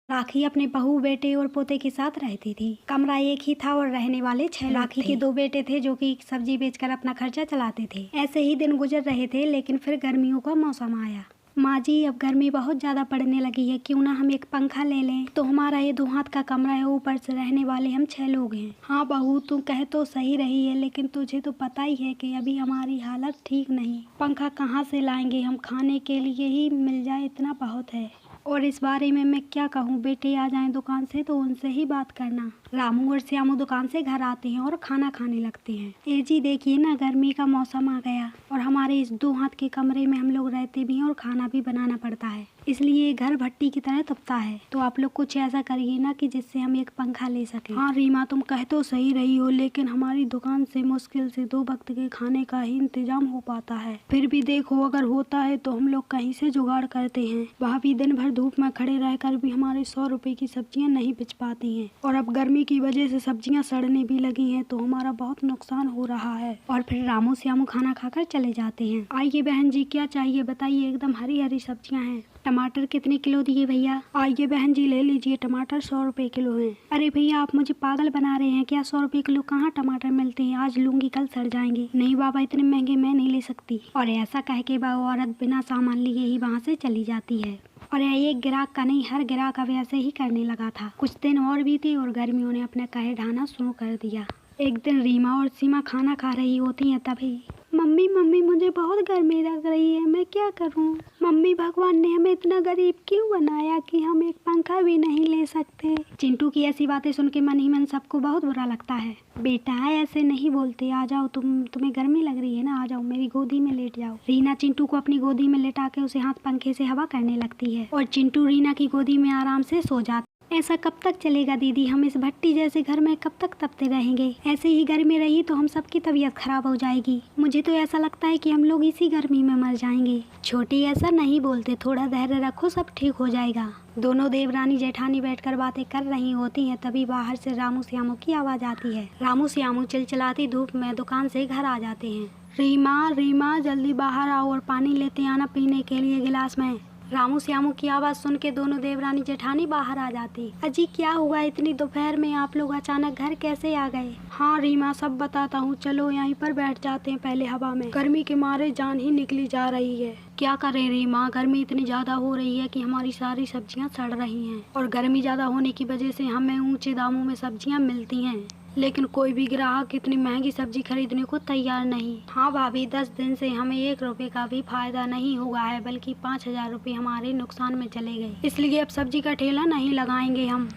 राखी अपने बहू, बेटे और पोते के साथ रहती थी। कमरा एक ही था और रहने वाले 6 लोग राखी के 2 बेटे थे जो कि सब्जी बेचकर अपना खर्चा चलाते थे। ऐसे ही दिन गुजर रहे थे, लेकिन फिर गर्मियों का मौसम आया। माँ जी, अब गर्मी बहुत ज्यादा पड़ने लगी है, क्यों ना हम एक पंखा ले लें। तो हमारा ये 2 हाथ का कमरा है, ऊपर से रहने वाले हम 6 लोग हैं। हाँ बहू, तू कह तो सही रही है, लेकिन तुझे तो पता ही है कि अभी हमारी हालत ठीक नहीं। पंखा कहाँ से लाएंगे हम, खाने के लिए ही मिल जाए इतना बहुत है। और इस बारे में मैं क्या कहूँ, बेटे आ जाएं दुकान से तो उनसे ही बात करना। रामू और श्यामू दुकान से घर आते हैं और खाना खाने लगते हैं। ए जी देखिए ना, गर्मी का मौसम आ गया और हमारे इस 2 हाथ के कमरे में हम लोग रहते भी हैं और खाना भी बनाना पड़ता है, इसलिए घर भट्टी की तरह तपता है। तो आप लोग कुछ ऐसा करिए ना कि जिससे हम एक पंखा ले सकें। हाँ रीमा, तुम कह तो सही रही हो, लेकिन हमारी दुकान से मुश्किल से 2 वक्त के खाने का ही इंतजाम हो पाता है। फिर भी देखो, अगर होता है तो हम लोग कहीं से जुगाड़ करते हैं। भाभी दिन भर धूप में खड़े रहकर भी हमारे 100 रुपए की सब्जियां नहीं बिच पाती हैं, और अब गर्मी की वजह से सब्जियां सड़ने भी लगी हैं, तो हमारा बहुत नुकसान हो रहा है। और फिर रामू श्यामू खाना खाकर चले जाते हैं। आइए बहन जी, क्या चाहिए बताइए, एकदम हरी हरी सब्जियां हैं। टमाटर कितने किलो दिए भैया? आइए बहन जी, ले लीजिए, टमाटर 100 रुपए किलो हैं। अरे भैया, आप मुझे पागल बना रहे हैं क्या? 100 रुपए किलो कहाँ टमाटर मिलते हैं, आज लूंगी कल सड़ जाएंगे। नहीं बाबा, इतने महंगे मैं नहीं ले सकती। और ऐसा कह के वह औरत बिना सामान लिए ही वहाँ से चली जाती है। और एक ग्राहक का नहीं, हर ग्राहक अब ऐसे ही करने लगा था। कुछ दिन और बीते और गर्मियों ने अपना कहर ढाना शुरू कर दिया। एक दिन रीमा और सीमा खाना खा रही होती हैं, तभी मम्मी मम्मी मुझे बहुत गर्मी लग रही है, मैं क्या करूं? मम्मी, भगवान ने हमें इतना गरीब क्यों बनाया कि हम एक पंखा भी नहीं ले सकते? चिंटू की ऐसी बातें सुन के मन ही मन सबको बहुत बुरा लगता है। बेटा ऐसे नहीं बोलते, आ जाओ, तुम्हें गर्मी लग रही है ना, आ जाओ मेरी गोदी में लेट जाओ। रीना चिंटू को अपनी गोदी में लेटा के उसे हाथ पंखे से हवा करने लगती है और चिंटू रीना की गोदी में आराम से सो जाता। ऐसा कब तक चलेगा दीदी, हम इस भट्टी जैसे घर में कब तक तपते रहेंगे? ऐसे ही गर्मी रही तो हम सबकी तबीयत खराब हो जाएगी। मुझे तो ऐसा लगता है कि हम लोग इसी गर्मी में मर जाएंगे। छोटी, ऐसा नहीं बोलते, थोड़ा धैर्य रखो, सब ठीक हो जाएगा। दोनों देवरानी जेठानी बैठकर बातें कर रही होती हैं, तभी बाहर से रामू श्यामू की आवाज आती है। रामू श्यामू चिलचिलाती धूप में दुकान से घर आ जाते हैं। रीमा रीमा, जल्दी बाहर आओ और पानी लेते आना पीने के लिए गिलास में। रामू श्यामू की आवाज सुन के दोनों देवरानी जेठानी बाहर आ जाती। अजी क्या हुआ, इतनी दोपहर में आप लोग अचानक घर कैसे आ गए? हाँ रीमा, सब बताता हूँ, चलो यहीं पर बैठ जाते हैं पहले हवा में, गर्मी के मारे जान ही निकली जा रही है। क्या करें रीमा, गर्मी इतनी ज्यादा हो रही है कि हमारी सारी सब्जियाँ सड़ रही हैं, और गर्मी ज्यादा होने की वजह से हमें ऊंचे दामों में सब्जियाँ मिलती हैं, लेकिन कोई भी ग्राहक इतनी महंगी सब्जी खरीदने को तैयार नहीं। हाँ भाभी, 10 दिन से हमें 1 रुपए का भी फायदा नहीं हुआ है, बल्कि 5000 रुपए हमारे नुकसान में चले गए, इसलिए अब सब्जी का ठेला नहीं लगाएंगे हम।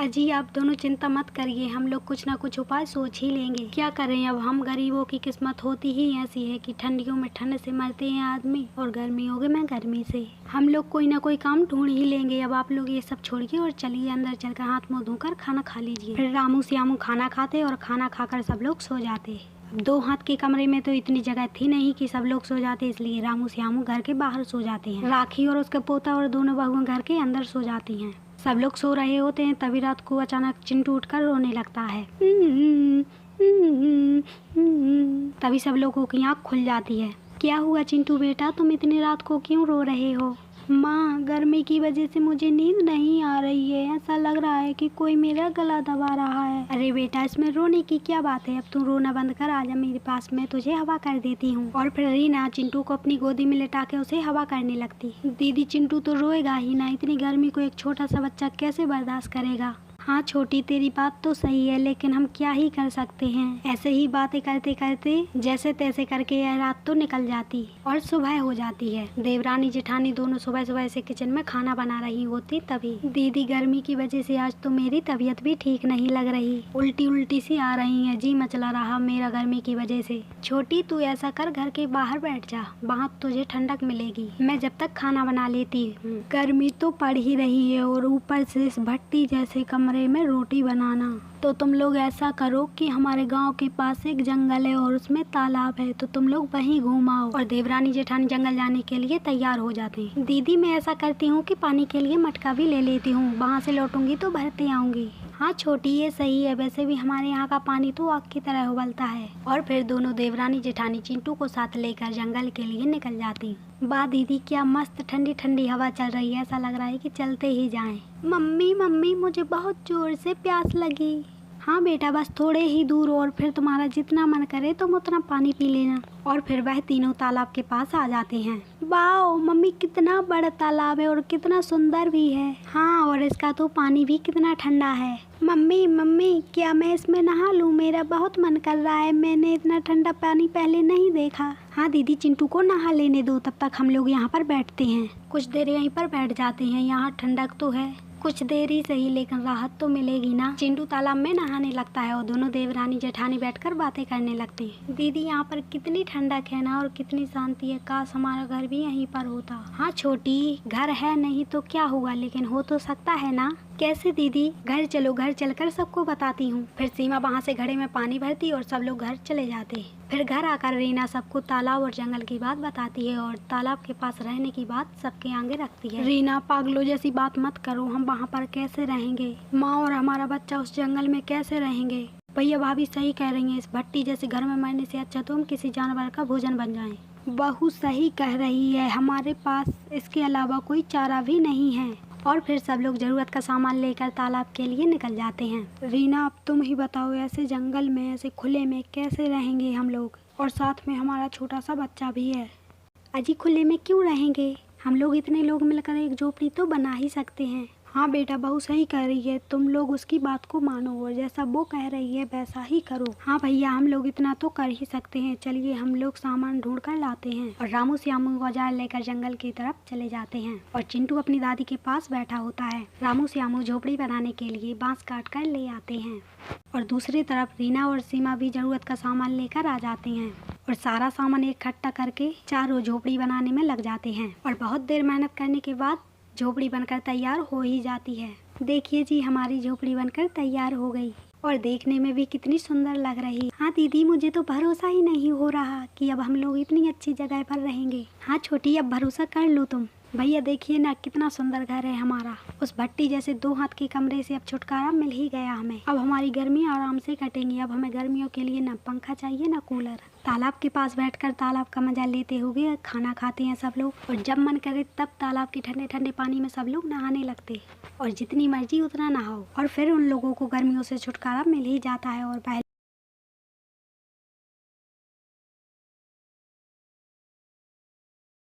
अजी आप दोनों चिंता मत करिए, हम लोग कुछ ना कुछ उपाय सोच ही लेंगे। क्या करें, अब हम गरीबों की किस्मत होती ही ऐसी है कि ठंडियों में ठंड से मरते हैं आदमी, और गर्मियों में गर्मी से। हम लोग कोई ना कोई काम ढूंढ ही लेंगे। अब आप लोग ये सब छोड़िए और चलिए अंदर चलकर हाथ मुँह धोकर खाना खा लीजिए। फिर रामू श्यामू खाना खाते और खाना खाकर सब लोग सो जाते। 2 हाथ के कमरे में तो इतनी जगह थी नहीं कि सब लोग सो जाते, इसलिए रामू श्यामू घर के बाहर सो जाते हैं। राखी और उसका पोता और दोनों बहुएं घर के अंदर सो जाती हैं। सब लोग सो रहे होते हैं, तभी रात को अचानक चिंटू उठकर रोने लगता है। तभी सब लोगों की आँख खुल जाती है। क्या हुआ चिंटू बेटा, तुम इतनी रात को क्यों रो रहे हो? माँ, गर्मी की वजह से मुझे नींद नहीं आ रही है, ऐसा लग रहा है कि कोई मेरा गला दबा रहा है। अरे बेटा, इसमें रोने की क्या बात है, अब तू रोना बंद कर, आजा मेरे पास, मैं तुझे हवा कर देती हूँ। और फिर रीना चिंटू को अपनी गोदी में लेटा के उसे हवा करने लगती। दीदी चिंटू तो रोएगा ही ना, इतनी गर्मी को एक छोटा सा बच्चा कैसे बर्दाश्त करेगा? हाँ छोटी, तेरी बात तो सही है, लेकिन हम क्या ही कर सकते हैं। ऐसे ही बातें करते करते जैसे तैसे करके यह रात तो निकल जाती और सुबह हो जाती है। देवरानी जेठानी दोनों सुबह सुबह से किचन में खाना बना रही होती, तभी दीदी गर्मी की वजह से आज तो मेरी तबीयत भी ठीक नहीं लग रही, उल्टी उल्टी सी आ रही है, जी मचला रहा मेरा गर्मी की वजह से। छोटी तू ऐसा कर, घर के बाहर बैठ जा, वहाँ तुझे ठंडक मिलेगी, मैं जब तक खाना बना लेती हूँ। गर्मी तो पड़ ही रही है और ऊपर से इस भट्टी जैसे कमरे में रोटी बनाना। तो तुम लोग ऐसा करो कि हमारे गांव के पास एक जंगल है और उसमें तालाब है, तो तुम लोग वहीं घूमाओ। और देवरानी जेठानी जंगल जाने के लिए तैयार हो जाते हैं। दीदी मैं ऐसा करती हूँ कि पानी के लिए मटका भी ले लेती हूँ, वहाँ से लौटूंगी तो भरते आऊंगी। हाँ छोटी, ये सही है। वैसे भी हमारे यहाँ का पानी तो आग की तरह उबलता है। और फिर दोनों देवरानी जेठानी चिंटू को साथ लेकर जंगल के लिए निकल जाती। वाह दीदी, क्या मस्त ठंडी ठंडी हवा चल रही है, ऐसा लग रहा है कि चलते ही जाएं। मम्मी मम्मी, मुझे बहुत जोर से प्यास लगी। हाँ बेटा, बस थोड़े ही दूर और फिर तुम्हारा जितना मन करे तुम उतना पानी पी लेना। और फिर वह तीनों तालाब के पास आ जाते हैं। वाओ मम्मी, कितना बड़ा तालाब है और कितना सुंदर भी है। हाँ, और इसका तो पानी भी कितना ठंडा है। मम्मी मम्मी, क्या मैं इसमें नहा लूँ? मेरा बहुत मन कर रहा है, मैंने इतना ठंडा पानी पहले नहीं देखा। हाँ दीदी, चिंटू को नहा लेने दो, तब तक हम लोग यहाँ पर बैठते हैं। कुछ देर यहीं पर बैठ जाते हैं, यहाँ ठंडक तो है, कुछ देर ही सही लेकिन राहत तो मिलेगी ना। चिंटू तालाब में नहाने लगता है और दोनों देवरानी जेठानी बैठकर बातें करने लगते हैं। दीदी, यहाँ पर कितनी ठंडक है ना और कितनी शांति है, काश हमारा घर भी यहीं पर होता। हाँ छोटी, घर है नहीं तो क्या हुआ, लेकिन हो तो सकता है ना। कैसे दीदी? घर चलो, घर चलकर सबको बताती हूँ। फिर सीमा वहाँ से घड़े में पानी भरती और सब लोग घर चले जाते। फिर घर आकर रीना सबको तालाब और जंगल की बात बताती है और तालाब के पास रहने की बात सबके आगे रखती है। रीना, पागलों जैसी बात मत करो, हम वहाँ पर कैसे रहेंगे? माँ और हमारा बच्चा उस जंगल में कैसे रहेंगे? भैया भाभी सही कह रही है, इस भट्टी जैसे घर में मरने से अच्छा तो हम किसी जानवर का भोजन बन जाएं। बहू सही कह रही है, हमारे पास इसके अलावा कोई चारा भी नहीं है। और फिर सब लोग जरूरत का सामान लेकर तालाब के लिए निकल जाते हैं। रीना, अब तुम ही बताओ, ऐसे जंगल में, ऐसे खुले में कैसे रहेंगे हम लोग? और साथ में हमारा छोटा सा बच्चा भी है। अजी, खुले में क्यों रहेंगे? हम लोग इतने लोग मिलकर एक झोपड़ी तो बना ही सकते हैं। हाँ बेटा, बहू सही कह रही है, तुम लोग उसकी बात को मानो और जैसा वो कह रही है वैसा ही करो। हाँ भैया, हम लोग इतना तो कर ही सकते हैं। चलिए हम लोग सामान ढूंढ कर लाते हैं। और रामू श्यामू औजार लेकर जंगल की तरफ चले जाते हैं और चिंटू अपनी दादी के पास बैठा होता है। रामू श्यामू झोपड़ी बनाने के लिए बांस काट कर ले आते हैं और दूसरी तरफ रीना और सीमा भी जरूरत का सामान लेकर आ जाते हैं और सारा सामान इकट्ठा करके चारों झोपड़ी बनाने में लग जाते हैं। और बहुत देर मेहनत करने के बाद झोपड़ी बनकर तैयार हो ही जाती है। देखिए जी, हमारी झोपड़ी बनकर तैयार हो गई और देखने में भी कितनी सुंदर लग रही। हाँ दीदी, मुझे तो भरोसा ही नहीं हो रहा कि अब हम लोग इतनी अच्छी जगह पर रहेंगे। हाँ छोटी, अब भरोसा कर लो तुम। भैया देखिए ना, कितना सुंदर घर है हमारा। उस भट्टी जैसे 2 हाथ के कमरे से अब छुटकारा मिल ही गया हमें। अब हमारी गर्मी आराम से कटेंगी। अब हमें गर्मियों के लिए ना पंखा चाहिए ना कूलर। तालाब के पास बैठकर तालाब का मजा लेते हुए खाना खाते हैं सब लोग और जब मन करे तब तालाब के ठंडे ठंडे पानी में सब लोग नहाने लगते और जितनी मर्जी उतना नहाओ। और फिर उन लोगों को गर्मियों से छुटकारा मिल ही जाता है और पहले